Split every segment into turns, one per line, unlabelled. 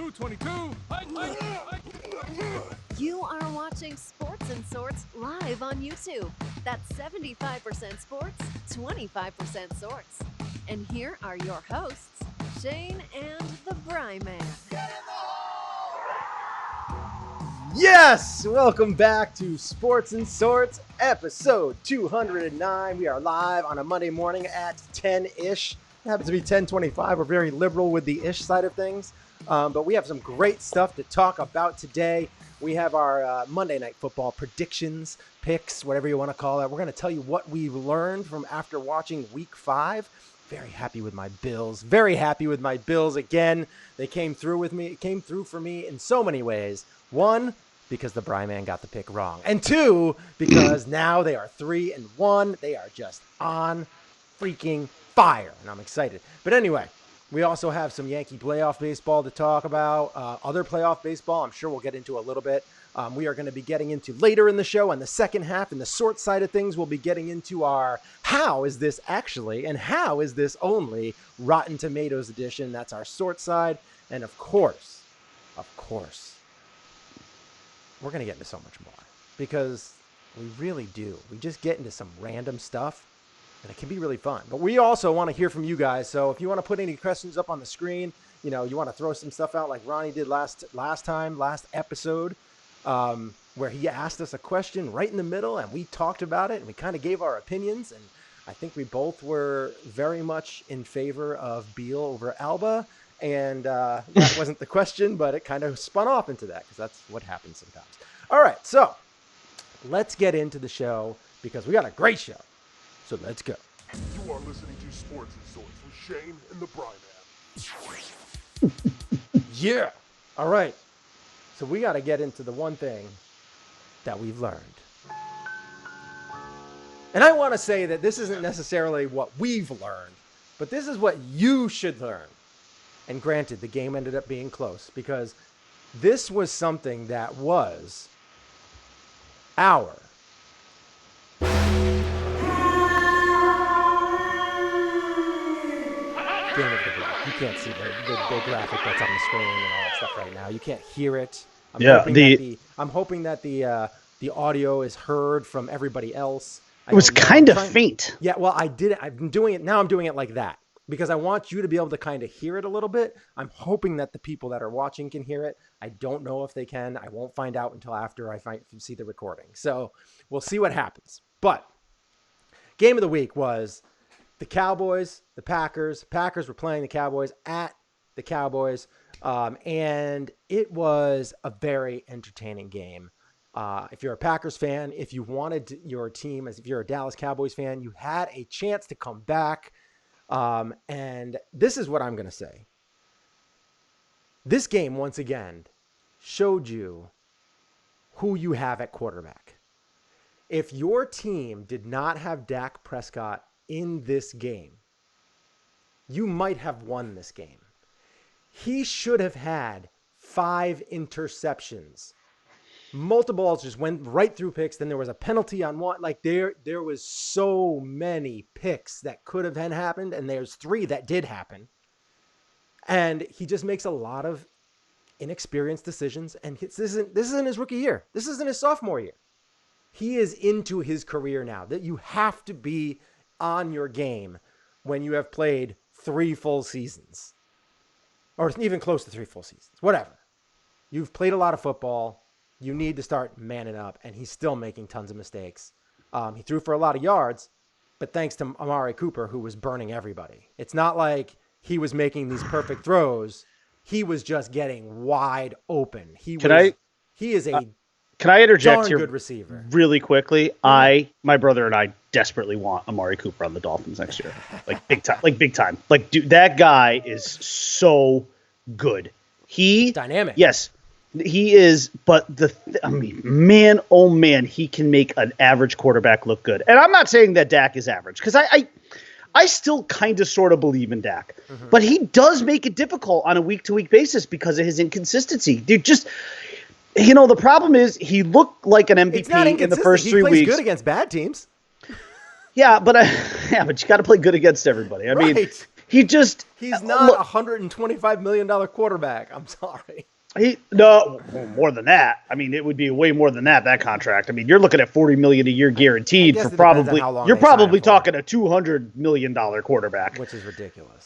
Blue 22.
You are watching Sports and Sorts live on YouTube. That's 75% sports, 25% sorts. And here are your hosts, Shane and the Bry Man.
Yes! Welcome back to Sports and Sorts, episode 209. We are live on a Monday morning at 10-ish. It happens to be 10:25. We're very liberal with the ish side of things. But we have some great stuff to talk about today. We have our Monday Night Football predictions, picks, whatever you want to call it. We're going to tell you what we've learned from after watching Week 5. Very happy with my Bills. Very happy with my Bills again. They came through with me. It came through for me in so many ways. One, because the Bry Man got the pick wrong. And two, because now they are 3-1. They are just on freaking fire. And I'm excited. But anyway, we also have some Yankee playoff baseball to talk about. Other playoff baseball, I'm sure we'll get into a little bit. We are going to be getting into later in the show. On the second half, in the sort side of things, we'll be getting into our how is this actually and how is this only Rotten Tomatoes edition. That's our sort side. And of course, we're going to get into so much more because we really do. We just get into some random stuff. And it can be really fun. But we also want to hear from you guys. So if you want to put any questions up on the screen, you want to throw some stuff out like Ronnie did last episode, where he asked us a question right in the middle and we talked about it and we kind of gave our opinions. And I think we both were very much in favor of Beal over Alba. And that wasn't the question, but it kind of spun off into that because that's what happens sometimes. All right, so let's get into the show because we got a great show. So let's go.
You are listening to Sports and Sorts with Shane and the Bry Man.
Yeah. All right. So we got to get into the one thing that we've learned. And I want to say that this isn't necessarily what we've learned, but this is what you should learn. And granted, the game ended up being close because this was something that was our game of the week. You can't see the graphic that's on the screen and all that stuff right now. You can't hear it. I'm hoping that the audio is heard from everybody else.
It was kind of faint.
Yeah, well, I did it. I've been doing it. Now I'm doing it like that because I want you to be able to kind of hear it a little bit. I'm hoping that the people that are watching can hear it. I don't know if they can. I won't find out until after I see the recording. So we'll see what happens. But game of the week was the Cowboys, the Packers. Packers were playing the Cowboys at the Cowboys, and it was a very entertaining game. If you're a Packers fan, if you wanted your team, if you're a Dallas Cowboys fan, you had a chance to come back. And this is what I'm going to say. This game, once again, showed you who you have at quarterback. If your team did not have Dak Prescott in this game, you might have won this game. He should have had 5 interceptions. Multiple balls just went right through picks. Then there was a penalty on one. Like there was so many picks that could have happened, and there's 3 that did happen. And he just makes a lot of inexperienced decisions. And this isn't his rookie year. This isn't his sophomore year. He is into his career now. That you have to be on your game when you have played 3 full seasons, or even close to 3 full seasons. Whatever. You've played a lot of football. You need to start manning up, and he's still making tons of mistakes. He threw for a lot of yards, but thanks to Amari Cooper, who was burning everybody. It's not like he was making these perfect throws. He was just getting wide open.
Can I interject here
good receiver.
really quickly? My brother and I desperately want Amari Cooper on the Dolphins next year. Like big time. Like, dude, that guy is so good.
Dynamic.
Yes. He is, but man, oh man, he can make an average quarterback look good. And I'm not saying that Dak is average, because I still kind of sort of believe in Dak. Mm-hmm. But he does make it difficult on a week-to-week basis because of his inconsistency. Dude, the problem is he looked like an MVP in the first 3 weeks.
He plays good against bad teams.
Yeah, but you got to play good against everybody. I mean,
He's not a $125 million quarterback. I'm sorry.
More than that. I mean, it would be way more than that contract. I mean, you're looking at $40 million a year guaranteed for probably. You're probably talking a $200 million quarterback,
which is ridiculous.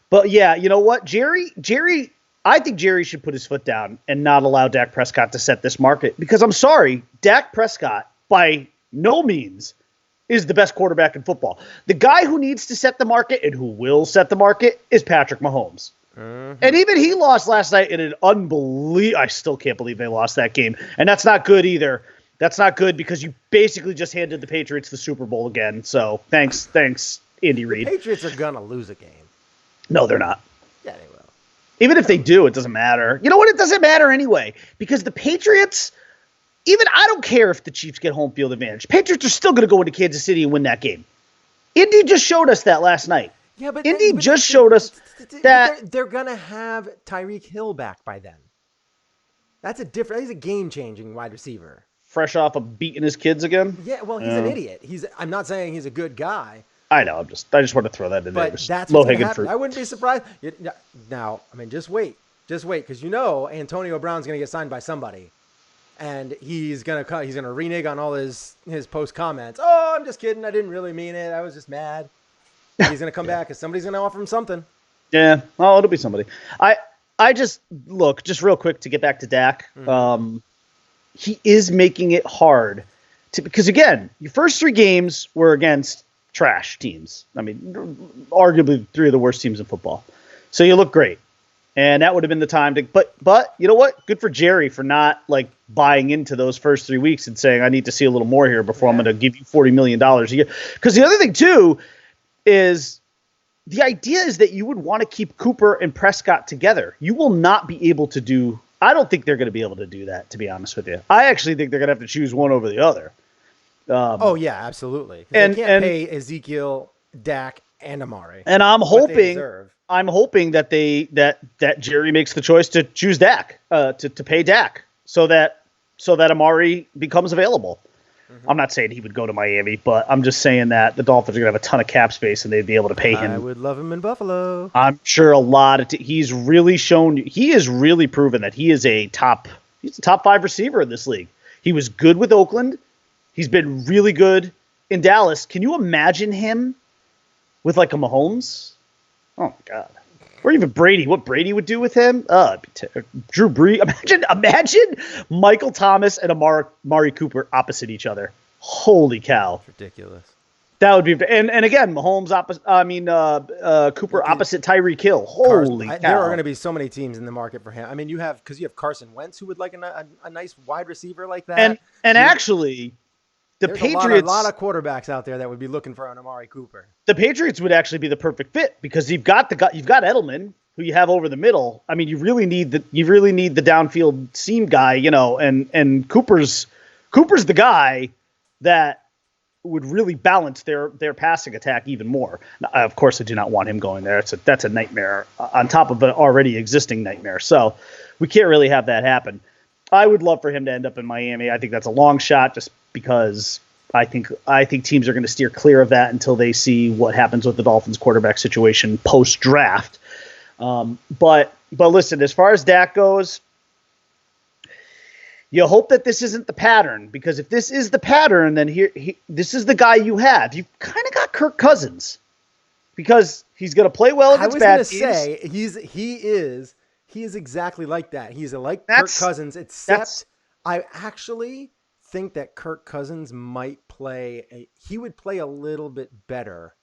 But yeah, you know what, Jerry. I think Jerry should put his foot down and not allow Dak Prescott to set this market, because I'm sorry, Dak Prescott by no means is the best quarterback in football. The guy who needs to set the market and who will set the market is Patrick Mahomes. Mm-hmm. And even he lost last night in an I still can't believe they lost that game. And that's not good either. That's not good, because you basically just handed the Patriots the Super Bowl again. So thanks, Andy Reid.
The Patriots are going to lose a game.
No, they're not.
Yeah, they will.
Even if they do, it doesn't matter. You know what? It doesn't matter anyway, because the Patriots, I don't care if the Chiefs get home field advantage. Patriots are still going to go into Kansas City and win that game. Indy just showed us that last night.
Yeah, but
Indy just showed us that
they're going to have Tyreek Hill back by then. He's a game-changing wide receiver.
Fresh off of beating his kids again?
Yeah, well, he's an idiot. I'm not saying he's a good guy.
I know. I just want to throw that in there.
But that's low-hanging fruit. I wouldn't be surprised. Now, I mean, just wait, because Antonio Brown's going to get signed by somebody, and he's going to renege on all his post comments. Oh, I'm just kidding. I didn't really mean it. I was just mad. He's going to come back, because somebody's going to offer him something.
Yeah. Oh, it'll be somebody. I just real quick to get back to Dak. Mm-hmm. He is making it hard because again, your first 3 games were against trash teams. I mean, arguably 3 of the worst teams in football. So you look great. And that would have been the time to, but you know what? Good for Jerry for not buying into those first 3 weeks and saying, I need to see a little more here before I'm going to give you $40 million a year. Because the other thing too is the idea is that you would want to keep Cooper and Prescott together. You will not be able to do, I don't think they're going to be able to do that, to be honest with you. I actually think they're going to have to choose one over the other.
Oh yeah, absolutely. They can't pay Ezekiel, Dak, and Amari.
And I'm hoping that Jerry makes the choice to choose Dak, to pay Dak, so that Amari becomes available. Mm-hmm. I'm not saying he would go to Miami, but I'm just saying that the Dolphins are going to have a ton of cap space and they'd be able to pay him.
I would love him in Buffalo.
I'm sure a lot of he's really proven that he's a top 5 receiver in this league. He was good with Oakland. He's been really good in Dallas. Can you imagine him with a Mahomes? Oh my God. Or even Brady, what Brady would do with him? Drew Brees. Imagine Michael Thomas and Amari Cooper opposite each other. Holy cow.
That's ridiculous.
That would be, and again, Mahomes Cooper opposite Tyreek Hill. Holy cow.
There are going to be so many teams in the market for him. I mean, you have Carson Wentz, who would like a nice wide receiver like that.
And actually, the Patriots,
a lot of quarterbacks out there that would be looking for an Amari Cooper.
The Patriots would actually be the perfect fit, because you've got Edelman, who you have over the middle. I mean, you really need the downfield seam guy, and Cooper's the guy that would really balance their passing attack even more. Now, of course, I do not want him going there. That's a nightmare on top of an already existing nightmare. So we can't really have that happen. I would love for him to end up in Miami. I think that's a long shot, just because I think teams are going to steer clear of that until they see what happens with the Dolphins quarterback situation post draft. But listen, as far as Dak goes, you hope that this isn't the pattern, because if this is the pattern, then this is the guy you have. You kind of got Kirk Cousins, because he's going to play well against bad teams. I was going to say
he is exactly like that. He's like Kirk Cousins, except I actually think that Kirk Cousins might he would play a little bit better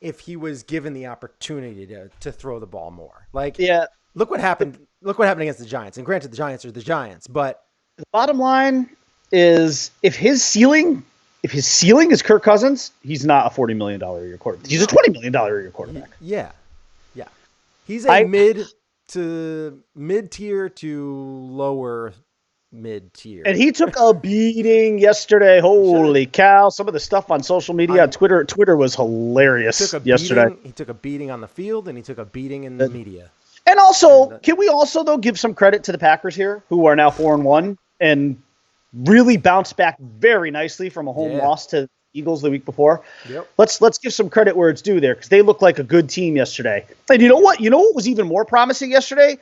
if he was given the opportunity to throw the ball more. Look what happened against the Giants. And granted, the Giants are the Giants, but
the bottom line is, if his ceiling is Kirk Cousins, he's not a $40 million a year quarterback. He's a $20 million a year quarterback.
Yeah. He's a mid-tier to lower mid-tier.
And he took a beating yesterday. Holy cow. Some of the stuff on social media, Twitter was hilarious yesterday.
He took a beating on the field, and he took a beating in the media.
And also, can we also, though, give some credit to the Packers here, who are now 4-1 and really bounced back very nicely from a home loss to Eagles the week before.
Yep.
Let's give some credit where it's due there because they looked like a good team yesterday. And you know what? You know what was even more promising yesterday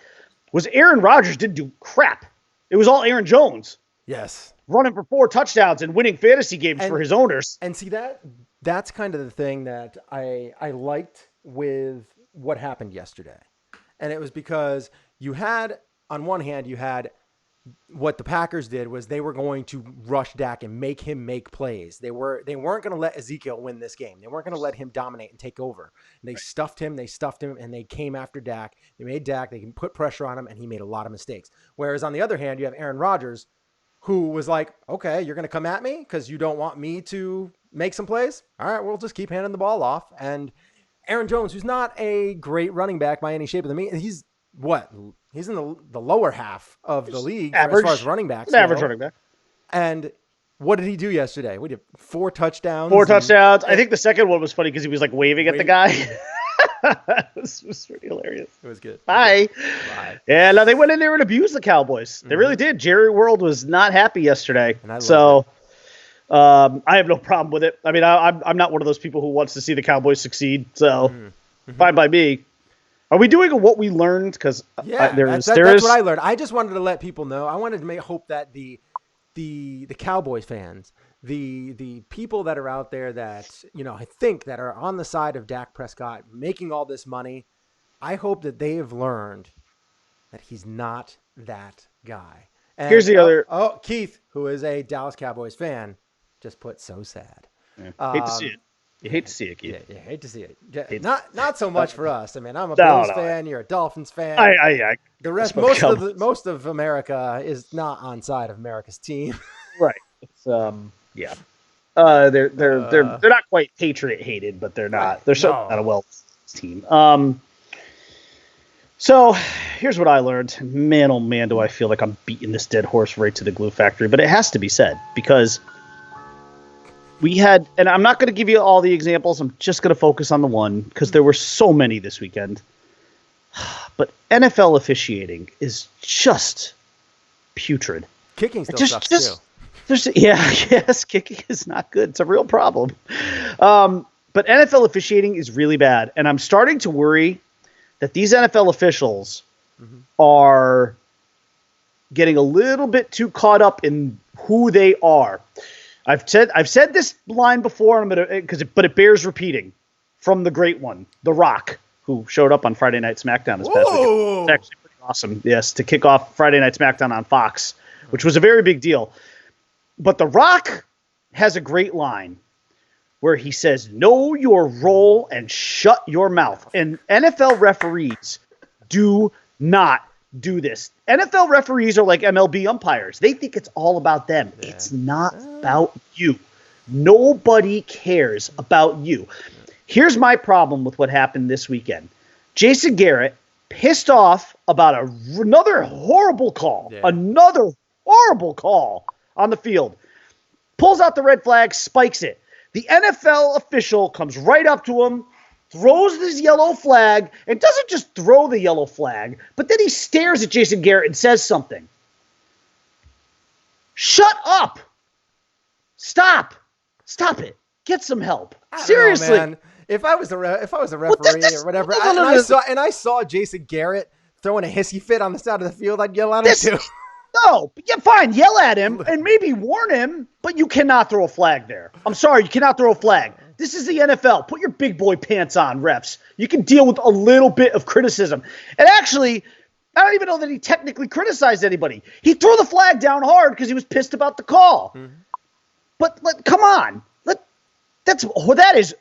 was Aaron Rodgers didn't do crap. It was all Aaron Jones
Yes.
running for 4 touchdowns and winning fantasy games for his owners.
And see, that's kind of the thing that I liked with what happened yesterday. And it was because you had, on one hand, you had what the Packers did was they were going to rush Dak and make him make plays. They weren't going to let Ezekiel win this game. They weren't going to let him dominate and take over. And they stuffed him, and they came after Dak. They made Dak, they can put pressure on him, and he made a lot of mistakes. Whereas on the other hand, you have Aaron Rodgers, who was like, okay, you're going to come at me because you don't want me to make some plays? All right, we'll just keep handing the ball off. And Aaron Jones, who's not a great running back by any shape of the mean, he's what? He's in the lower half of the league
average,
as far as running backs.
An average running back.
And what did he do yesterday? We did 4 touchdowns.
4 touchdowns. I think the second one was funny because he was like waving at the guy. It was pretty hilarious.
It was good.
Bye. Yeah, no, they went in there and abused the Cowboys. They really did. Jerry World was not happy yesterday. So I have no problem with it. I mean, I'm not one of those people who wants to see the Cowboys succeed. So fine by me. Are we doing a what we learned? Because
that's what I learned. I just wanted to let people know. I wanted to hope that the Cowboys fans, the people that are out there that, I think that are on the side of Dak Prescott making all this money, I hope that they have learned that he's not that guy. And
here's the other.
Oh, Keith, who is a Dallas Cowboys fan, just put so sad.
Yeah. Hate to see it. You hate to see it, Keith.
Yeah, you hate to see it. Not so much for us. I mean, I'm a Bills fan. You're a Dolphins fan.
The
rest, most of America is not on side of America's team.
Right. It's yeah. They're not quite Patriot hated, but they're not. They're certainly not a well team. So here's what I learned. Man, oh man, do I feel like I'm beating this dead horse right to the glue factory. But it has to be said because we had, and I'm not going to give you all the examples. I'm just going to focus on the one because there were so many this weekend. But NFL officiating is just putrid.
Kicking still sucks too.
Yes, kicking is not good. It's a real problem. But NFL officiating is really bad. And I'm starting to worry that these NFL officials are getting a little bit too caught up in who they are. I've said this line before, but it bears repeating from the great one, The Rock, who showed up on Friday Night SmackDown this past week. It's actually pretty awesome. Yes, to kick off Friday Night SmackDown on Fox, which was a very big deal. But The Rock has a great line where he says, "Know your role and shut your mouth." And NFL referees do not do this. NFL referees are like MLB umpires. They think it's all about them. Yeah. It's not about you. Nobody cares about you. Here's my problem with what happened this weekend. Jason Garrett pissed off about another horrible call. Yeah. Another horrible call on the field. Pulls out the red flag, spikes it. The NFL official comes right up to him, throws this yellow flag, and doesn't just throw the yellow flag, but then he stares at Jason Garrett and says something. Shut up. Stop it. Get some help. Seriously.
Know, man. If I was a referee or whatever, I saw Jason Garrett throwing a hissy fit on the side of the field, I'd yell at him too.
No, yeah, fine. Yell at him and maybe warn him, but you cannot throw a flag there. I'm sorry, you cannot throw a flag. This is the NFL. Put your big boy pants on, refs. You can deal with a little bit of criticism. And actually, I don't even know that he technically criticized anybody. He threw the flag down hard because he was pissed about the call. Mm-hmm. But come on. That is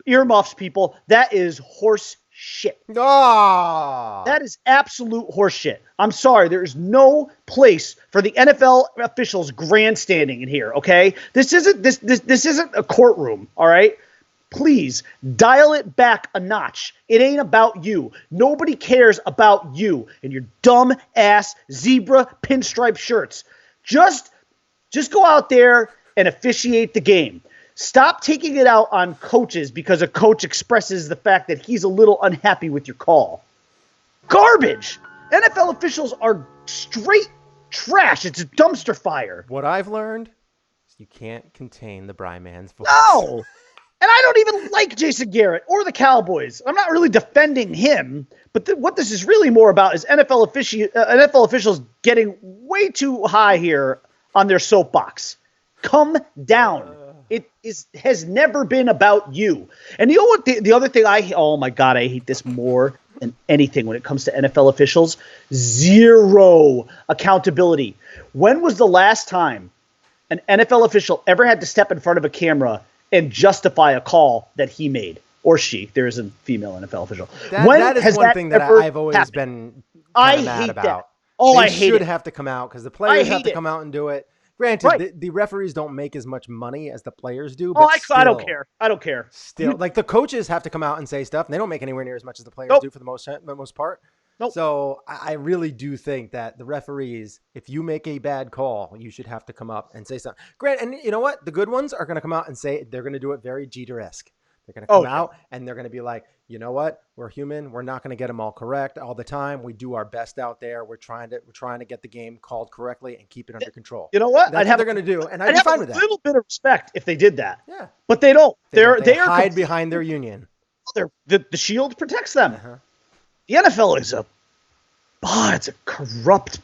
earmuffs, people. That is horse shit.
Oh.
That is absolute horse shit. I'm sorry. There is no place for the NFL officials grandstanding in here, okay? This isn't a courtroom, all right? Please dial it back a notch. It ain't about you. Nobody cares about you and your dumb ass zebra pinstripe shirts. Just go out there and officiate the game. Stop taking it out on coaches because a coach expresses the fact that he's a little unhappy with your call. Garbage. NFL officials are straight trash. It's a dumpster fire.
What I've learned, You can't contain the Bryman's voice.
No. And I don't even like Jason Garrett or the Cowboys. I'm not really defending him, but what this is really more about is NFL officials getting way too high here on their soapbox. Come down. It has never been about you. And you know what? The other thing oh my God, I hate this more than anything when it comes to NFL officials. Zero accountability. When was the last time an NFL official ever had to step in front of a camera and justify a call that he made, or she? There is a female NFL official.
That is one thing that I've always been mad
about.
That.
Oh,
I
hate
should
it.
have to come out because the players have to come out and do it. Granted,
Right.
the referees don't make as much money as the players do. But
I don't care. I don't care.
Still, like the coaches have to come out and say stuff, and they don't make anywhere near as much as the players do for the most part.
Nope.
So I really do think that the referees, if you make a bad call, you should have to come up and say something. And you know what? The good ones are going to come out and say they're going to do it very Jeter-esque. They're going to come out and they're going to be like, you know what? We're human. We're not going to get them all correct all the time. We do our best out there. We're trying to get the game called correctly and keep it under control.
You know what?
That's what they're going to do, and I'd be fine with that.
A little bit of respect if they did that.
Yeah,
but they don't. They
hide behind their union.
The shield protects them. The NFL is it's a corrupt,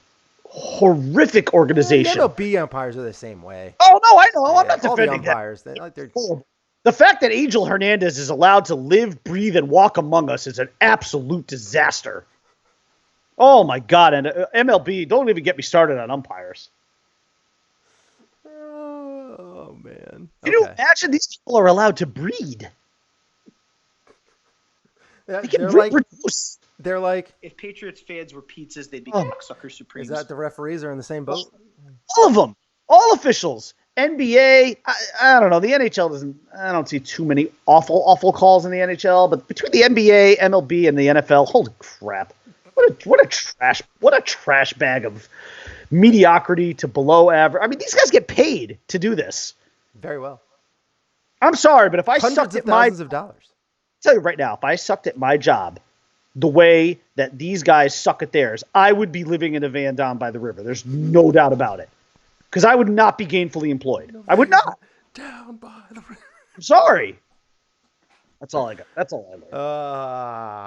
horrific organization.
MLB umpires are the same way.
Oh no, I know. I'm not
all the
defending
umpires.
The fact that Angel Hernandez is allowed to live, breathe, and walk among us is an absolute disaster. Oh my God! And MLB, don't even get me started on umpires.
Oh man!
Can you imagine these people are allowed to breed? They can reproduce.
They're like,
if Patriots fans were pizzas, they'd be cocksucker supremes.
Is that the referees are in the same boat?
All of them, all officials. NBA, I don't know. The NHL doesn't. I don't see too many awful calls in the NHL. But between the NBA, MLB, and the NFL, holy crap! What a trash bag of mediocrity to below average. I mean, these guys get paid to do this.
Very well.
I'm sorry, but if I
hundreds
sucked
of
at my
thousands of dollars,
I'll tell you right now, if I sucked at my job the way that these guys suck at theirs, I would be living in a van down by the river. There's no doubt about it. Because I would not be gainfully employed. I would not.
Down by the river.
I'm sorry. That's all I got. That's all I learned.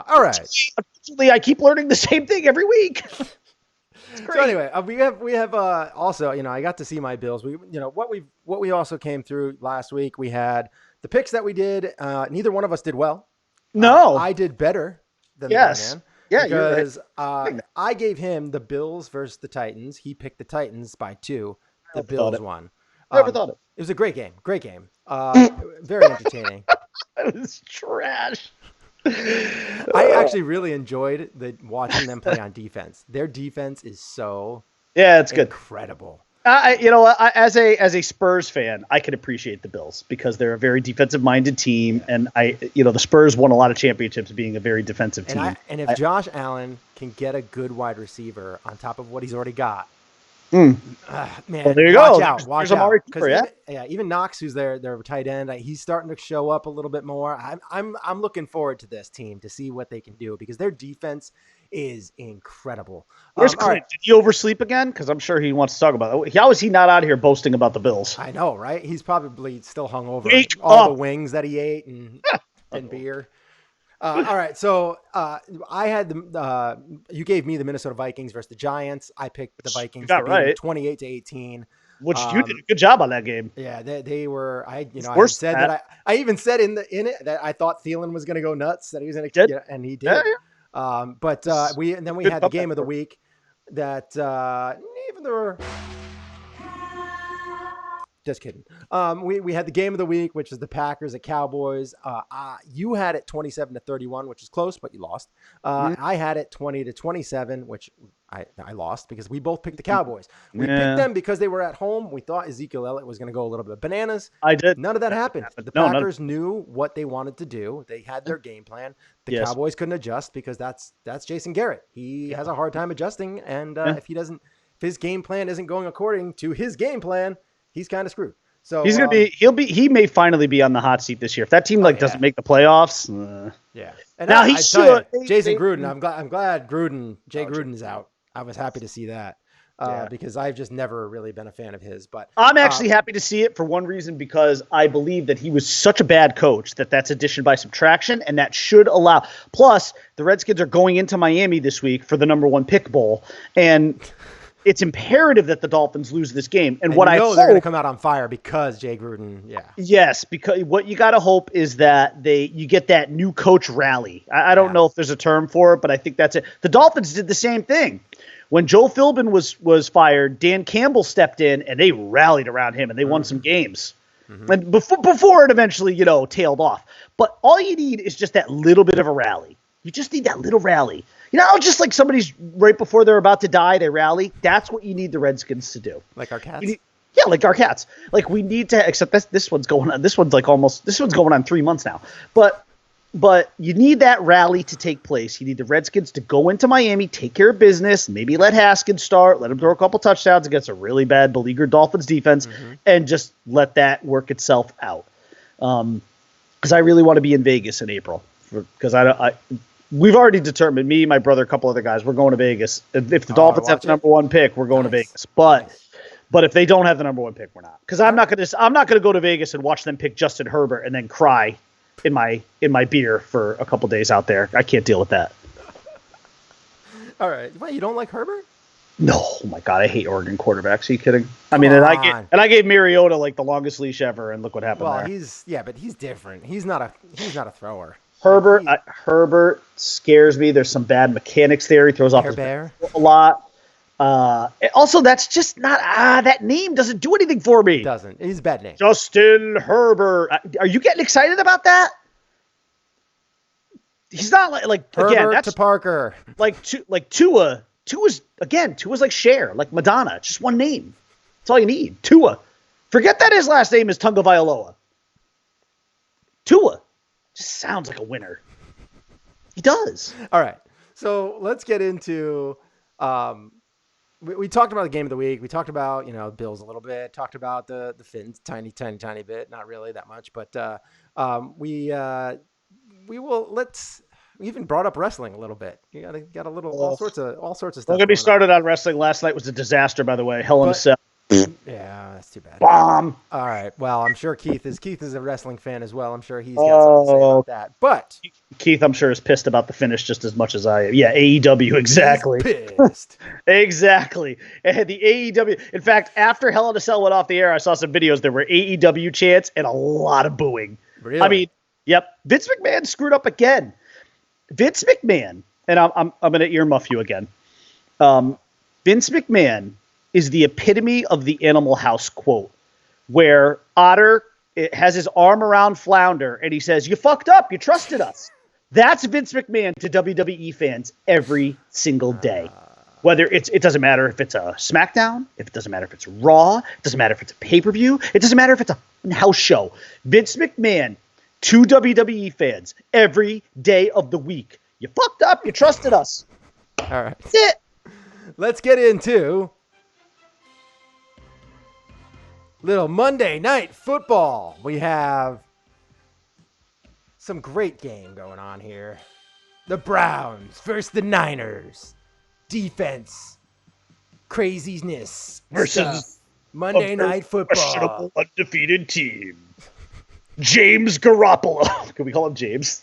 All right.
Unfortunately, I keep learning the same thing every week.
So anyway, we have also, I got to see my Bills. What we also came through last week. We had the picks that we did. Neither one of us did well.
No,
I did better than the man.
Yeah,
because
you're right.
I gave him the Bills versus the Titans. He picked the Titans by 2. The Bills won.
Never thought it.
It was a great game. Great game. Very entertaining.
It was trash.
I actually really enjoyed watching them play on defense. Their defense is so
it's good,
incredible.
As a Spurs fan, I can appreciate the Bills because they're a very defensive-minded team, and the Spurs won a lot of championships being a very defensive team.
And if Josh Allen can get a good wide receiver on top of what he's already got,
man,
well,
there you
watch
go.
Out, watch
There's
out.
Cooper,
Even Knox, who's their tight end, he's starting to show up a little bit more. I'm looking forward to this team to see what they can do because their defense is incredible.
Where's Clint? Right. Did he oversleep again? Because I'm sure he wants to talk about it. How is he not out here boasting about the Bills?
I know, right? He's probably still hung over all the wings that he ate and beer. All right, so I had you gave me the Minnesota Vikings versus the Giants. I picked the Vikings to beat 28-18.
Which you did a good job on that game.
Yeah, they were. I said that I even said in it that I thought Thielen was going to go nuts, that he was going to, and he did. Yeah. But we had the game of the week that even though. Just kidding. We had the game of the week, which is the Packers at Cowboys. You had it 27-31, which is close, but you lost. I had it 20-27, which I lost because we both picked the Cowboys. We picked them because they were at home. We thought Ezekiel Elliott was going to go a little bit bananas.
I did.
None of that happened. The Packers knew what they wanted to do. They had their game plan. The Cowboys couldn't adjust because that's Jason Garrett. He has a hard time adjusting, and if his game plan isn't going according to his game plan, he's kind of screwed. So
he's gonna he may finally be on the hot seat this year. If that team doesn't make the playoffs,
And
now he should.
Jason Gruden. I'm glad Jay Gruden is out. I was happy to see that. because I've just never really been a fan of his. But
I'm actually happy to see it for one reason, because I believe that he was such a bad coach that's addition by subtraction, and that should allow. Plus, the Redskins are going into Miami this week for the #1 pick bowl, and it's imperative that the Dolphins lose this game. And what I hope,
they're going to come out on fire because Jay Gruden. Yeah.
Yes, because what you got to hope is that you get that new coach rally. I don't know if there's a term for it, but I think that's it. The Dolphins did the same thing. When Joe Philbin was fired, Dan Campbell stepped in, and they rallied around him, and they won some games. And before it eventually, tailed off. But all you need is just that little bit of a rally. You just need that little rally. Just like somebody's right before they're about to die, they rally. That's what you need the Redskins to do.
Like our cats?
Yeah, like our cats. Like we need to, except this one's going on. This one's going on 3 months now. But you need that rally to take place. You need the Redskins to go into Miami, take care of business, maybe let Haskins start, let him throw a couple touchdowns against a really bad beleaguered Dolphins defense, and just let that work itself out. Because I really want to be in Vegas in April. Because we've already determined, me, my brother, a couple other guys, we're going to Vegas. If the Dolphins have the #1 pick, we're going to Vegas. But if they don't have the #1 pick, we're not. Because I'm not going to go to Vegas and watch them pick Justin Herbert and then cry in my beer for a couple days out there. I can't deal with that.
All right. Wait, you don't like Herbert?
No, oh my God, I hate Oregon quarterbacks. Are you kidding? I mean, and I gave Mariota like the longest leash ever, and look what happened there.
But he's different. He's not a thrower.
Herbert scares me. There's some bad mechanics there. He throws off his back a lot. Also, that's just not that name doesn't do anything for me.
It doesn't. He's a bad name.
Justin Herbert. Are you getting excited about that? He's not like
Herbert
again. That's
to Parker.
Like Tua. Tua's like Cher, like Madonna. Just one name. That's all you need. Tua. Forget that his last name is Tagovailoa. Tua just sounds like a winner. He does.
All right. So let's get into. We talked about the game of the week. We talked about, Bills a little bit, talked about the Finns tiny bit, not really that much, but we even brought up wrestling a little bit. You got a little, all sorts of stuff.
Don't get me started on wrestling. Last night was a disaster, by the way. Hell in a Cell.
Yeah, that's too bad.
Bomb.
All right. Well, I'm sure Keith is a wrestling fan as well. I'm sure he's got something to say about that. But
Keith, I'm sure, is pissed about the finish just as much as I am. Yeah, AEW, exactly.
He's pissed.
Exactly. And the AEW. In fact, after Hell in a Cell went off the air, I saw some videos. There were AEW chants and a lot of booing.
Really?
I mean, yep. Vince McMahon screwed up again. Vince McMahon, and I'm going to earmuff you again. Vince McMahon is the epitome of the Animal House quote, where Otter has his arm around Flounder and he says, "You fucked up. You trusted us." That's Vince McMahon to WWE fans every single day. Whether it doesn't matter if it's a SmackDown, it doesn't matter if it's Raw, it doesn't matter if it's a pay-per-view, it doesn't matter if it's a house show. Vince McMahon to WWE fans every day of the week. You fucked up. You trusted us.
All right.
That's it.
Let's get into little Monday Night Football. We have some great game going on here. The Browns versus the Niners. Defense. Craziness.
Versus
Monday Night Football.
Undefeated team. James Garoppolo. Can we call him James?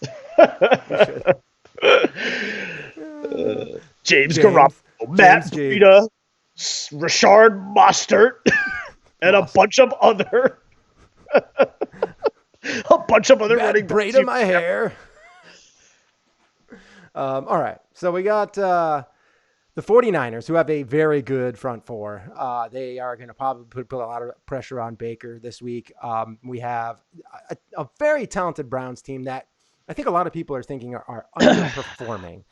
James Garoppolo. Matt Breida. Rashard Mostert. And a bunch of other running backs.
Braid in my hair. All right. So we got the 49ers, who have a very good front four. They are going to probably put a lot of pressure on Baker this week. We have a very talented Browns team that I think a lot of people are thinking are underperforming.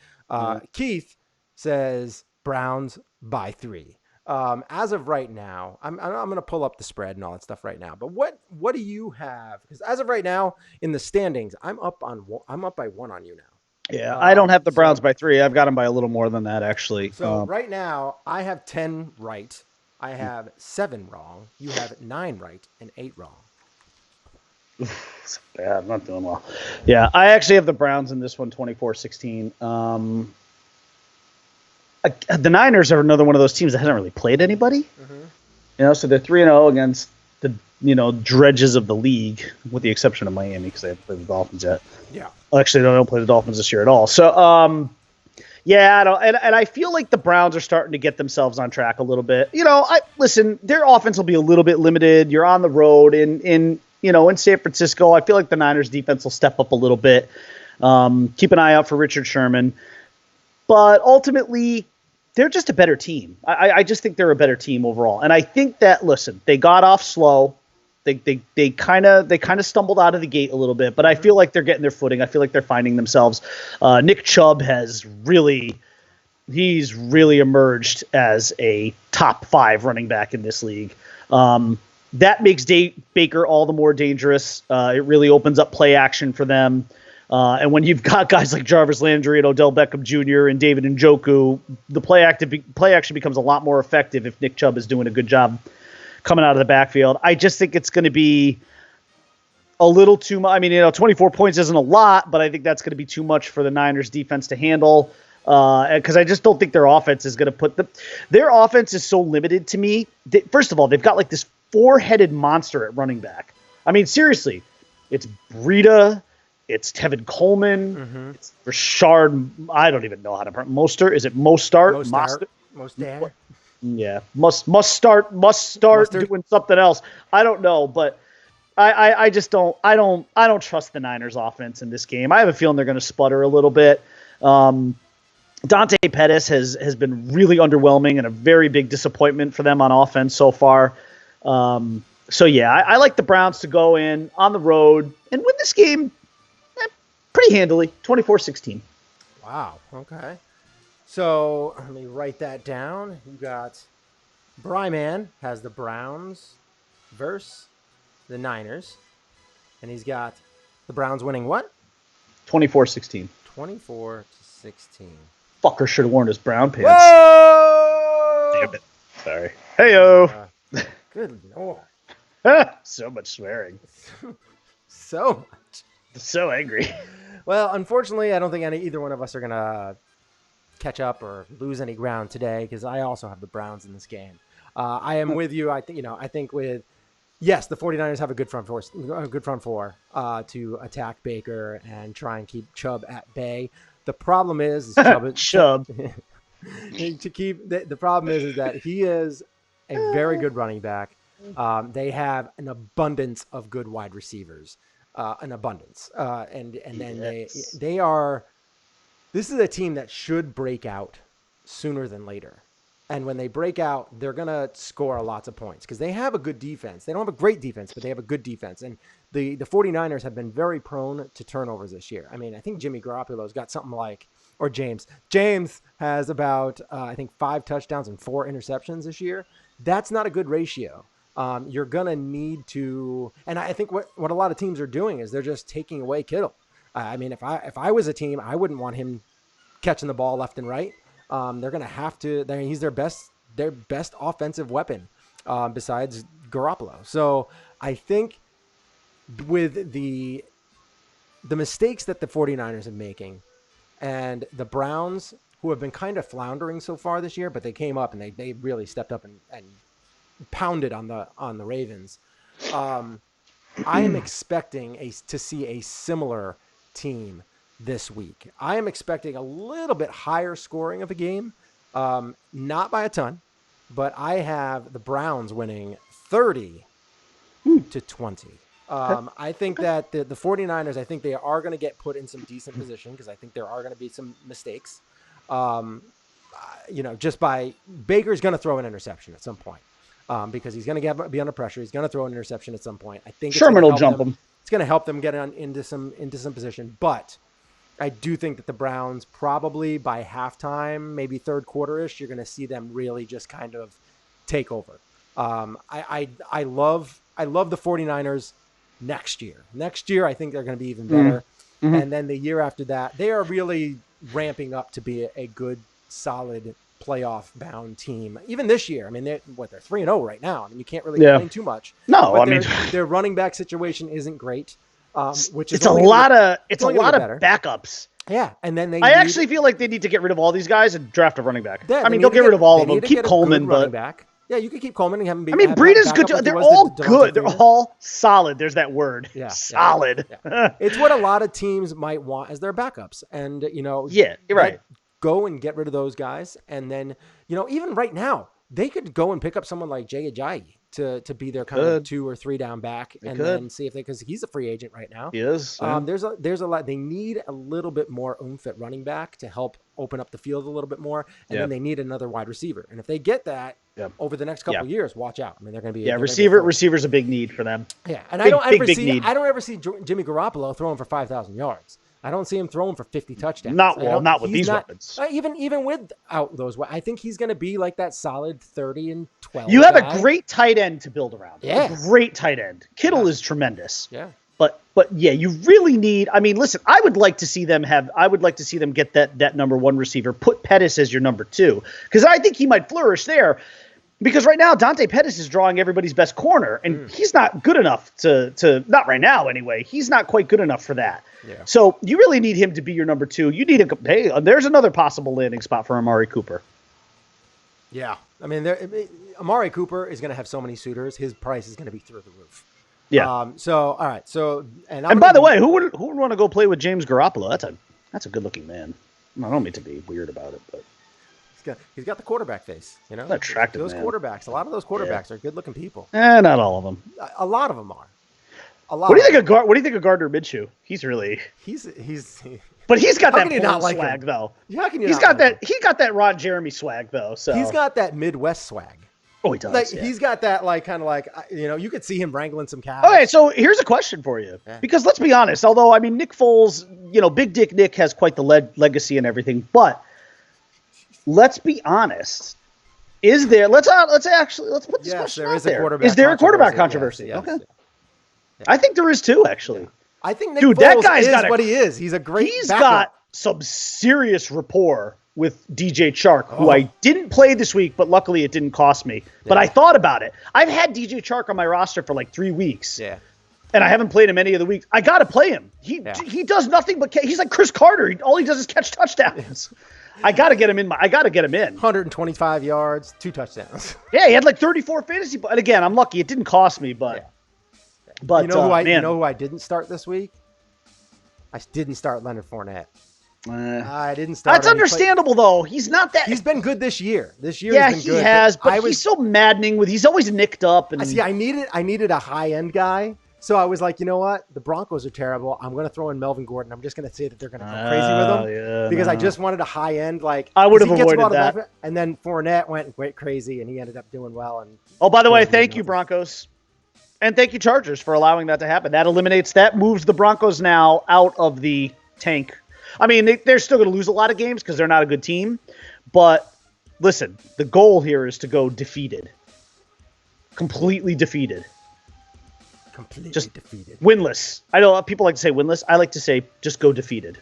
Keith says Browns by 3. As of right now, I'm going to pull up the spread and all that stuff right now. But what do you have? Because as of right now in the standings, I'm up by 1 on you now.
Yeah, I don't have the Browns by 3. I've got them by a little more than that, actually.
So right now, I have 10 right. I have 7 wrong. You have 9 right and 8 wrong.
It's bad. I'm not doing well. Yeah, I actually have the Browns in this one, 24-16. the Niners are another one of those teams that hasn't really played anybody. So they're 3-0 against the dredges of the league, with the exception of Miami because they haven't played the Dolphins yet.
Yeah.
Well, actually, they don't play the Dolphins this year at all. So, yeah, I don't, and I feel like the Browns are starting to get themselves on track a little bit. Listen, their offense will be a little bit limited. You're on the road in San Francisco. I feel like the Niners defense will step up a little bit. Keep an eye out for Richard Sherman. But ultimately, they're just a better team. I just think they're a better team overall. And I think that, listen, they got off slow. They kind of stumbled out of the gate a little bit, but I feel like they're getting their footing. I feel like they're finding themselves. Nick Chubb he's really emerged as a top 5 running back in this league. That makes Baker all the more dangerous. It really opens up play action for them. And when you've got guys like Jarvis Landry and Odell Beckham Jr. and David Njoku, the play action becomes a lot more effective if Nick Chubb is doing a good job coming out of the backfield. I just think it's going to be a little too much. I mean, 24 points isn't a lot, but I think that's going to be too much for the Niners defense to handle. Because I just don't think their offense is going to their offense is so limited to me. First of all, they've got like this 4-headed monster at running back. I mean, seriously, it's Breida. It's Tevin Coleman. It's Rashard. I don't even know how to pronounce Mostert. Is it Mostert?
Mostert.
Yeah, must start Mustard. Doing something else. I don't know, but I just don't. I don't trust the Niners offense in this game. I have a feeling they're going to sputter a little bit. Dante Pettis has been really underwhelming and a very big disappointment for them on offense so far. So yeah, I like the Browns to go in on the road and win this game pretty handily, 24-16.
Wow. Okay. So let me write that down. You got Bryman has the Browns versus the Niners, and he's got the Browns winning what?
24-16.
24-16.
Fucker should have worn his brown pants.
Whoa!
Damn it. Sorry. Hey-o.
Good Lord.
So much swearing.
So much.
So angry.
Well, unfortunately, I don't think either one of us are going to catch up or lose any ground today because I also have the Browns in this game. I am with you. I think the 49ers have a good front four to attack Baker and try and keep Chubb at bay. The problem is
Chubb.
The problem is that he is a very good running back. They have an abundance of good wide receivers. And then they are. This is a team that should break out sooner than later. And when they break out, they're going to score lots of points because they have a good defense. They don't have a great defense, but they have a good defense. And the 49ers have been very prone to turnovers this year. I mean, I think Jimmy Garoppolo's got something like, or James has about, 5 touchdowns and 4 interceptions this year. That's not a good ratio. You're going to need to, and I think what a lot of teams are doing is they're just taking away Kittle. I mean, if I was a team, I wouldn't want him catching the ball left and right. They're going to have to. He's their best offensive weapon besides Garoppolo. So I think with the mistakes that the 49ers are making and the Browns, who have been kind of floundering so far this year, but they came up and they really stepped up and pounded on the Ravens. I am expecting to see a similar team this week. I am expecting a little bit higher scoring of a game, not by a ton, but I have the Browns winning 30-20. I think that the 49ers, I think they are going to get put in some decent position because I think there are going to be some mistakes. Just by Baker's going to throw an interception at some point. Because he's going to be under pressure. He's going to throw an interception at some point. I think
Sherman will jump him.
It's going to help them get into some position. But I do think that the Browns probably by halftime, maybe third quarter-ish, you're going to see them really just kind of take over. I love the 49ers next year. Next year, I think they're going to be even better. Mm-hmm. And then the year after that, they are really ramping up to be a good, solid playoff-bound team. Even this year, I mean, they're 3-0 right now. I mean, you can't really complain too much.
No,
but their running back situation isn't great, which is
it's a lot of backups.
Yeah, and then
I actually feel like they need to get rid of all these guys and draft a running back.
Yeah,
I mean, don't get rid of all of
they
them.
need to
Keep
get a
Coleman,
good running
but
back. Yeah, you could keep Coleman and have him be.
I mean,
have
Breed is
back
good
up
too.
like he
They're
was
all
to Devontae
good. They're
Freeman.
all solid. There's that word.
Yeah,
solid.
Yeah. It's what a lot of teams might want as their backups, and
Yeah, you're right.
Go and get rid of those guys, and then even right now they could go and pick up someone like Jay Ajayi to be their kind of 2 or 3 down back, then see if because he's a free agent right now.
He is. Yeah.
There's a lot. They need a little bit more oomph at running back to help open up the field a little bit more, and then they need another wide receiver. And if they get that over the next couple of years, watch out. I mean, they're going to be
receiver's a big need for them.
Yeah, and
big,
I don't ever see Jimmy Garoppolo throwing for 5,000 yards. I don't see him throwing for 50 touchdowns.
Not with these weapons.
Even without those, I think he's going to be like that solid 30 and 12.
You have a great tight end to build around.
Yeah,
a great tight end. Kittle is tremendous.
Yeah,
but yeah, you really need. I mean, listen, I would like to see them get that number 1 receiver. Put Pettis as your number 2 because I think he might flourish there. Because right now, Dante Pettis is drawing everybody's best corner, and he's not good enough to not right now anyway. He's not quite good enough for that. Yeah. So you really need him to be your number 2. You need there's another possible landing spot for Amari Cooper.
Yeah. I mean, Amari Cooper is going to have so many suitors. His price is going to be through the roof.
Yeah.
All right. So, and
by the way, who would want to go play with James Garoppolo? That's a good looking man. I don't mean to be weird about it, but.
He's got the quarterback face,
attractive.
Those quarterbacks, a lot of those quarterbacks are good-looking people.
Not all of them.
A lot of them are.
What do you think of Gardner Minshew? He's But he's got that swag though.
How can you?
He got that Ron Jeremy swag though. So
he's got that Midwest swag.
Oh, he does.
He's got that you could see him wrangling some cows.
Okay, so here's a question for you. Yeah. Because let's be honest, although I mean Nick Foles, Big Dick Nick has quite the legacy and everything, but let's be honest. Is there? Let's put this question out there. Is there a quarterback controversy?
Yes,
okay.
Yeah.
I think there is too, actually. Yeah.
I think Nick Foles that guy's what he is. He's a great.
He's got some serious rapport with DJ Chark, who I didn't play this week, but luckily it didn't cost me. Yeah. But I thought about it. I've had DJ Chark on my roster for like 3 weeks.
Yeah.
And I haven't played him any of the weeks. I got to play him. He does nothing but he's like Chris Carter. All he does is catch touchdowns. I got to get him in.
125 yards, 2 touchdowns.
Yeah, he had like 34 fantasy. And again, I'm lucky. It didn't cost me, but.
Yeah.
But
you know who I didn't start this week? I didn't start Leonard Fournette. I didn't start.
That's understandable, though. He's not that.
He's been good this year. This year,
yeah,
he's been
he
good,
has. But he's so maddening. He's always nicked up. And
I needed a high end guy. So I was like, you know what? The Broncos are terrible. I'm going to throw in Melvin Gordon. I'm just going to say that they're going to go crazy with him because I just wanted a high end. I
would have avoided that.
And then Fournette went crazy, and he ended up doing well. And
by the way, thank you, Broncos. And thank you, Chargers, for allowing that to happen. That moves the Broncos now out of the tank. I mean, they're still going to lose a lot of games because they're not a good team. But listen, the goal here is to go defeated. Completely defeated.
Just defeated.
Winless. I know people like to say winless. I like to say just go defeated.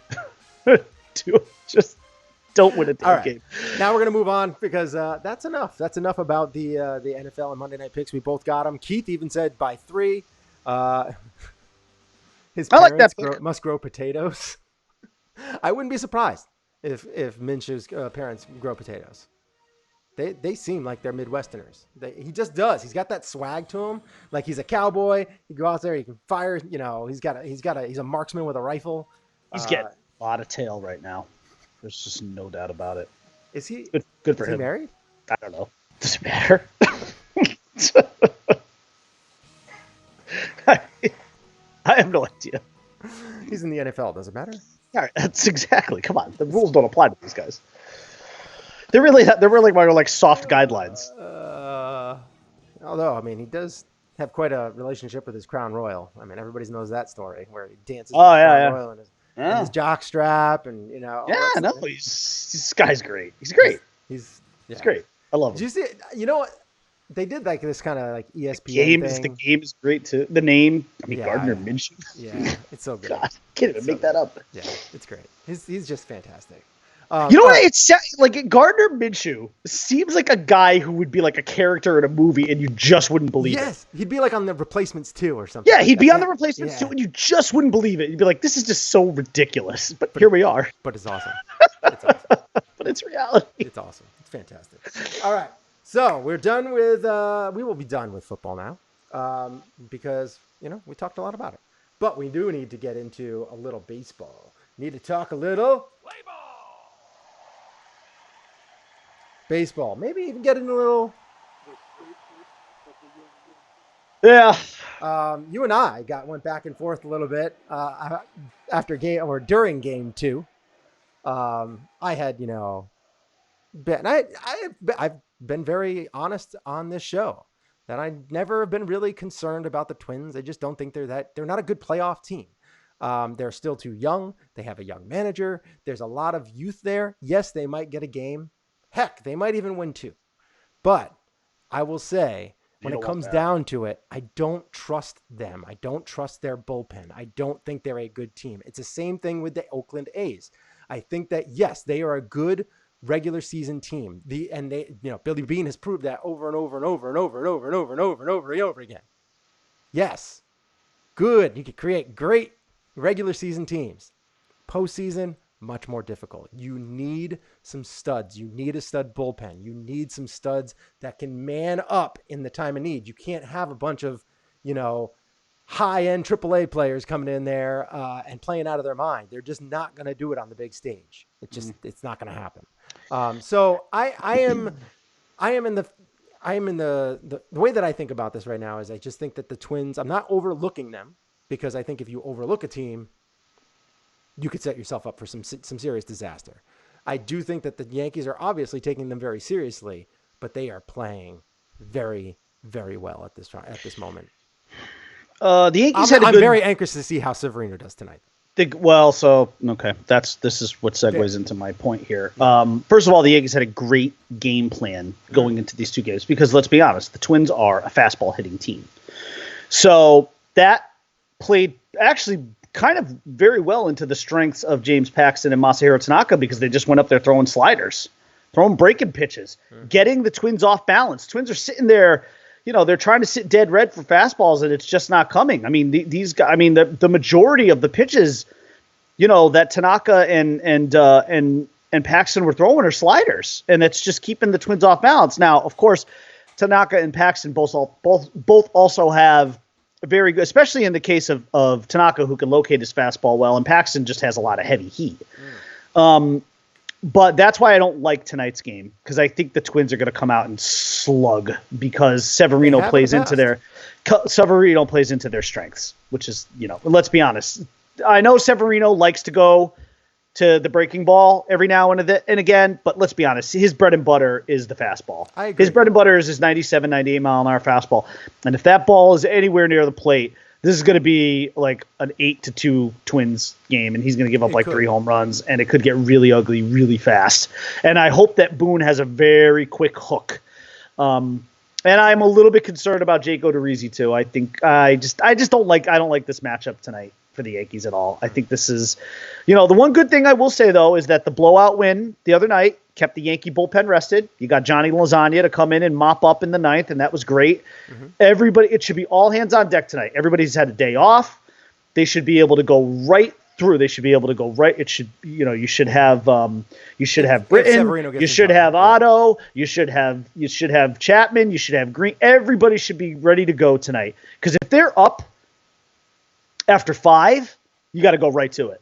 Just don't win a damn game.
Now we're going to move on because that's enough. That's enough about the NFL and Monday Night Picks. We both got them. Keith even said by 3. His parents must grow potatoes. I wouldn't be surprised if Minshew's parents grow potatoes. They seem like they're Midwesterners. He just does. He's got that swag to him. Like he's a cowboy. He go out there. He can fire. He's a marksman with a rifle.
He's getting a lot of tail right now. There's just no doubt about it.
Is he
good for him?
Is he married?
I don't know. Does it matter? I have no idea.
He's in the NFL. Does it matter?
Yeah, that's exactly. Come on, the rules don't apply to these guys. They're really more like soft guidelines.
Although, I mean, he does have quite a relationship with his Crown Royal. I mean, everybody knows that story where he dances with Crown Royal and his jock strap and
this guy's great. He's great.
He's
great. I love him.
Did you see? You know what? They did like this kind of like ESPN thing.
The game is great too. The name, Gardner Minshew.
Yeah, it's so good.
God, can't even make that up.
Yeah, it's great. He's just fantastic.
You know what? It's like Gardner Minshew seems like a guy who would be like a character in a movie, and you just wouldn't believe it.
Yes, he'd be like on the Replacements 2 or something.
Yeah,
like
he'd
that.
be on the Replacements too, and you just wouldn't believe it. You'd be like, "This is just so ridiculous," but here we are.
But it's awesome. It's awesome.
But it's reality.
It's awesome. It's fantastic. All right, so we're done with. We will be done with football now, because we talked a lot about it. But we do need to get into a little baseball. Need to talk a little baseball. Maybe even get in a little.
Yeah.
You and I went back and forth a little bit after game or during game 2. I had I've been very honest on this show that I never have been really concerned about the Twins. I just don't think they're not a good playoff team. They're still too young. They have a young manager. There's a lot of youth there. Yes, they might get a game. Heck, they might even win 2. But I will say, when it comes down to it, I don't trust them. I don't trust their bullpen. I don't think they're a good team. It's the same thing with the Oakland A's. I think that, yes, they are a good regular season team. Billy Beane has proved that over and over and over and over and over and over and over and over and over again. Yes, good. You can create great regular season teams. Postseason, much more difficult. You need some studs. You need a stud bullpen. You need some studs that can man up in the time of need. You can't have a bunch of, high-end AAA players coming in there and playing out of their mind. They're just not going to do it on the big stage. It's not going to happen. So I am in the way that I think about this right now is I just think that the Twins, I'm not overlooking them, because I think if you overlook a team, you could set yourself up for some serious disaster. I do think that the Yankees are obviously taking them very seriously, but they are playing very, very well at this moment.
The Yankees
I'm very anxious to see how Severino does tonight.
This is what segues into my point here. First of all, the Yankees had a great game plan going into these 2 games because, let's be honest, the Twins are a fastball hitting team. So that played actually kind of very well into the strengths of James Paxton and Masahiro Tanaka, because they just went up there throwing sliders, throwing breaking pitches, getting the Twins off balance. Twins are sitting there, they're trying to sit dead red for fastballs, and it's just not coming. I mean, these guys. I mean, the majority of the pitches, that Tanaka and Paxton were throwing are sliders, and it's just keeping the Twins off balance. Now, of course, Tanaka and Paxton both also have very good, especially in the case of Tanaka, who can locate his fastball well, and Paxton just has a lot of heavy heat. But that's why I don't like tonight's game, because I think the Twins are going to come out and slug, because Severino plays into their strengths, which is, let's be honest. I know Severino likes to go to the breaking ball every now and again, but let's be honest, his bread and butter is the fastball.
I agree.
His bread and butter is his 97, 98 mile an hour fastball. And if that ball is anywhere near the plate, this is going to be like an 8-2 Twins game, and he's going to give up 3 home runs, and it could get really ugly really fast. And I hope that Boone has a very quick hook. And I'm a little bit concerned about Jake Odorizzi too. I think I don't like this matchup tonight for the Yankees at all. I think this is, the one good thing I will say though is that the blowout win the other night kept the Yankee bullpen rested. You got Johnny Lasagna to come in and mop up in the 9th, and that was great. Everybody, it should be all hands on deck tonight. Everybody's had a day off. They should be able to go right through. They should be able to go right. It should, you should have Britton. You should have Otto. You should have Chapman. You should have Green. Everybody should be ready to go tonight. Because if they're up after 5, you got to go right to it.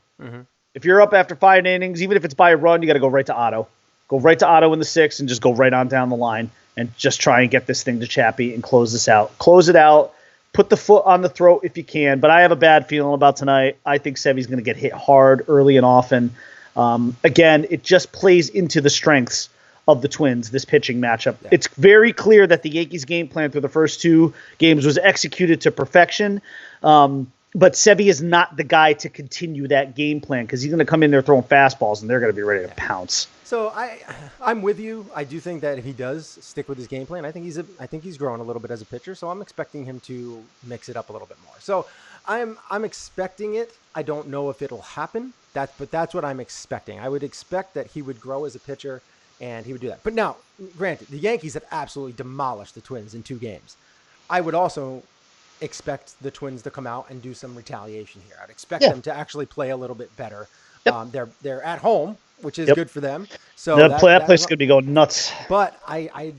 If you're up after 5 innings, even if it's by a run, you got to go right to Otto. Go right to Otto in the 6th and just go right on down the line and just try and get this thing to Chappie and close this out. Close it out. Put the foot on the throat if you can. But I have a bad feeling about tonight. I think Sevy's going to get hit hard early and often. Again, it just plays into the strengths of the Twins, this pitching matchup. Yeah. It's very clear that the Yankees' game plan through the first 2 games was executed to perfection. But Sevy is not the guy to continue that game plan, because he's going to come in there throwing fastballs, and they're going to be ready to pounce.
So I'm with you. I do think that if he does stick with his game plan, I think he's grown a little bit as a pitcher. So I'm expecting him to mix it up a little bit more. So I'm expecting it. I don't know if it'll happen. But that's what I'm expecting. I would expect that he would grow as a pitcher and he would do that. But now, granted, the Yankees have absolutely demolished the Twins in 2 games. I would also expect the Twins to come out and do some retaliation here. I'd expect them to actually play a little bit better.
Yep.
They're at home, which is good for them. So
that place is going to be going nuts.
But I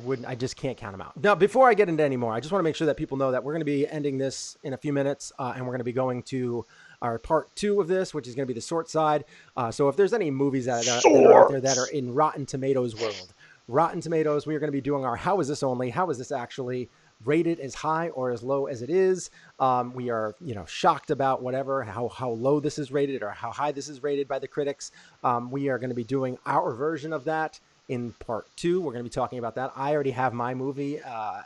wouldn't. I just can't count them out. Now, before I get into any more, I just want to make sure that people know that we're going to be ending this in a few minutes, and we're going to be going to our part 2 of this, which is going to be the sort side. So if there's any movies that are out there that are in Rotten Tomatoes world, Rotten Tomatoes, we are going to be doing our How Is This Only? How is this actually rated as high or as low as it is? We are, shocked about whatever, how low this is rated or how high this is rated by the critics. We are going to be doing our version of that in part 2. We're going to be talking about that. I already have my movie,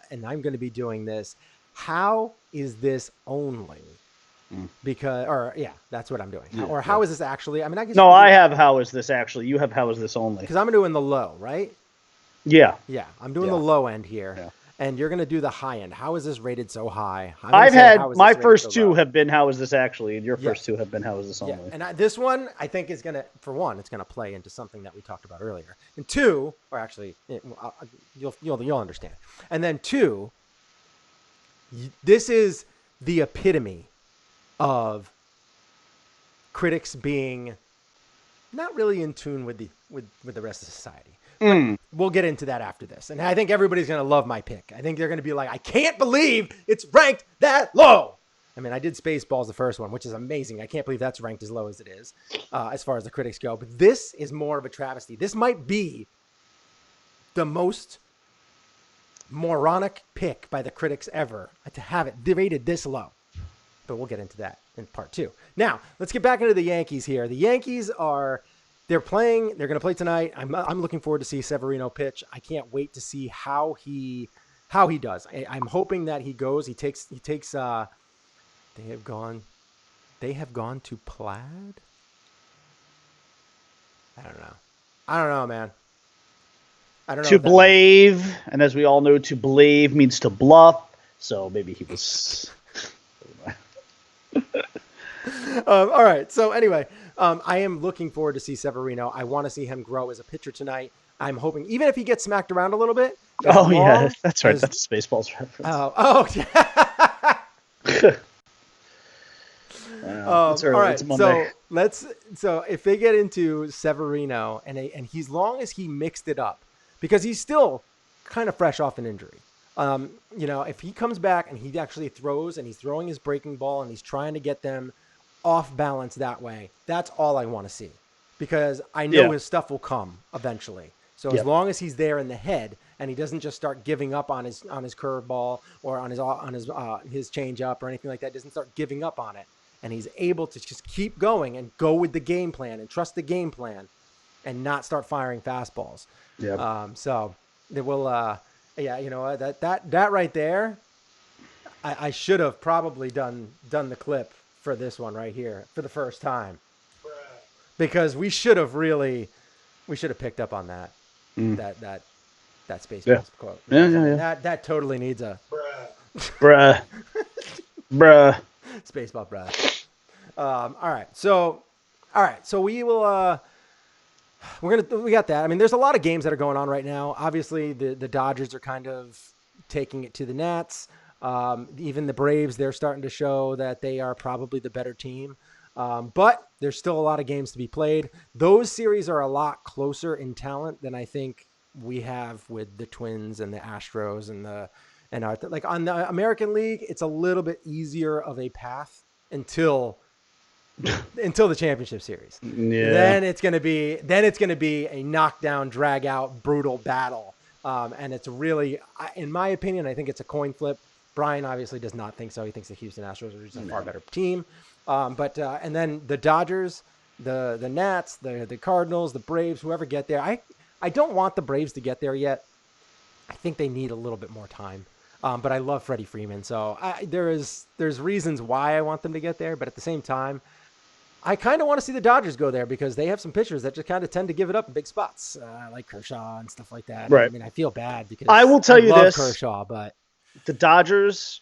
and I'm going to be doing this. How is this only? That's what I'm doing. How is this actually? I mean, I guess.
No, I have How Is This Actually. You have How Is This Only.
Because I'm doing the low, right?
Yeah.
Yeah, I'm doing the low end here. Yeah. And you're going to do the high end. How is this rated so high?
I've had my first 2 have been How Is This Actually, and your first 2 have been How Is This Only.
Yeah. And this one, I think, is going to, for one, it's going to play into something that we talked about earlier. And 2, or actually, you'll understand. And then 2, this is the epitome of critics being not really in tune with the rest of society. We'll get into that after this. And I think everybody's going to love my pick. I think they're going to be like, I can't believe it's ranked that low. I mean, I did Spaceballs, the first one, which is amazing. I can't believe that's ranked as low as it is, as far as the critics go. But this is more of a travesty. This might be the most moronic pick by the critics ever to have it rated this low. But we'll get into that in part 2. Now, let's get back into the Yankees here. The Yankees they're going to play tonight. I'm looking forward to see Severino pitch. I can't wait to see how he does. I'm hoping that he goes. They have gone to Plaid. I don't know, man. I don't know.
To blave, and as we all know, to blave means to bluff. So maybe he was.
All right. So anyway, I am looking forward to see Severino. I want to see him grow as a pitcher tonight. I'm hoping, even if he gets smacked around a little bit.
Yeah, that's right. That's Spaceballs reference.
Yeah.
It's early.
All right.
It's Monday.
So if they get into Severino and he's long as he mixed it up, because he's still kind of fresh off an injury. If he comes back and he actually throws and he's throwing his breaking ball and he's trying to get them off balance that way, that's all I want to see, because I know his stuff will come eventually. So as long as he's there in the head and he doesn't just start giving up on his curveball or on his changeup or anything like that, doesn't start giving up on it, and he's able to just keep going and go with the game plan and trust the game plan and not start firing fastballs. Yeah. So they will. That right there, I should have probably done the clip for this one right here for the first time, because we should have picked up on that that Spaceballs quote. Yeah. That totally needs a
bruh.
Spaceball bruh. All right. So we will. We got that. I mean, there's a lot of games that are going on right now. Obviously, the Dodgers are kind of taking it to the Nats. Even the Braves, they're starting to show that they are probably the better team. But there's still a lot of games to be played. Those series are a lot closer in talent than I think we have with the Twins and the Astros and like on the American League, it's a little bit easier of a path until the championship series. Yeah. Then it's going to be a knockdown, drag out, brutal battle. And it's really, in my opinion, I think it's a coin flip. Brian obviously does not think so. He thinks the Houston Astros are just a far better team. And then the Dodgers, the Nats, the Cardinals, the Braves, whoever get there. I don't want the Braves to get there yet. I think they need a little bit more time. But I love Freddie Freeman. So there's reasons why I want them to get there. But at the same time, I kind of want to see the Dodgers go there because they have some pitchers that just kind of tend to give it up in big spots, like Kershaw and stuff like that.
Right.
I mean, I feel bad because
I will tell you
love
this:
Kershaw, but
the Dodgers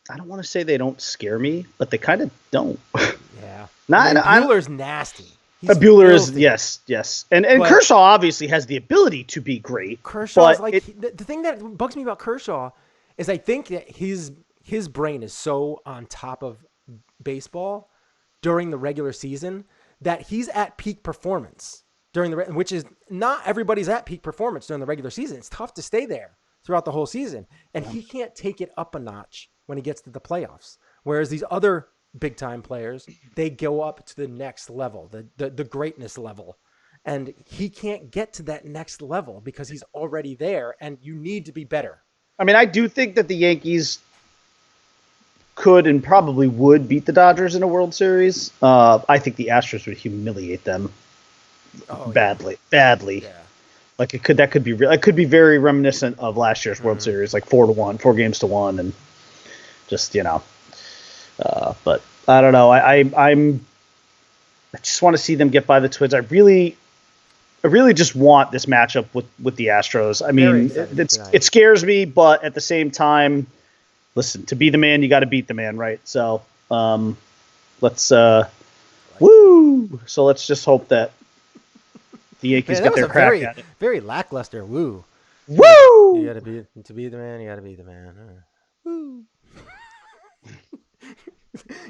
I don't want to say they don't scare me, but they kind of don't.
Yeah.
Not,
Bueller's nasty.
Bueller is
filthy.
yes, and Kershaw obviously has the ability to be great.
Kershaw's
but
the thing that bugs me about Kershaw is I think that his brain is so on top of baseball during the regular season that he's at peak performance during which is not everybody's at peak performance during the regular season. It's tough to stay there throughout the whole season, and he can't take it up a notch when he gets to the playoffs. Whereas these other big time players, they go up to the next level, the greatness level. And he can't get to that next level because he's already there, and you need to be better.
I mean, I do think that the Yankees could and probably would beat the Dodgers in a World Series. I think the Astros would humiliate them badly.
Yeah.
Like that could be very reminiscent of last year's World Series, like 4-1, 4 games to 1, and just but I don't know. I just want to see them get by the Twins. I really just want this matchup with the Astros. I mean, it scares me, but at the same time, listen, to be the man, you got to beat the man, right? So let's woo. So let's just hope that the Yankees get their crack at it.
Very lackluster woo.
Woo!
You got to be the man. You got to be the man. Woo.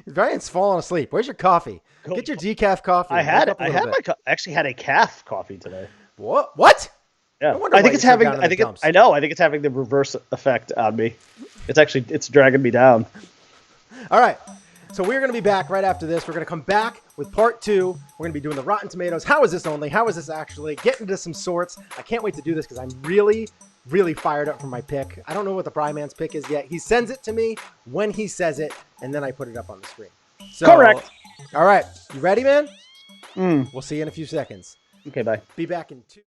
Ryan's falling asleep. Where's your coffee? Get your decaf coffee.
I actually had a calf coffee today.
What?
Yeah,
No
I think it's having. I think it's having the reverse effect on me. It's dragging me down.
All right. So we're going to be back right after this. We're going to come back with part 2. We're going to be doing the Rotten Tomatoes. How is this only? How is this actually? Get into some sorts. I can't wait to do this because I'm really, really fired up for my pick. I don't know what the Bryman's pick is yet. He sends it to me when he says it, and then I put it up on the screen. So,
correct.
All right. You ready, man? We'll see you in a few seconds.
Okay, bye.
Be back in 2.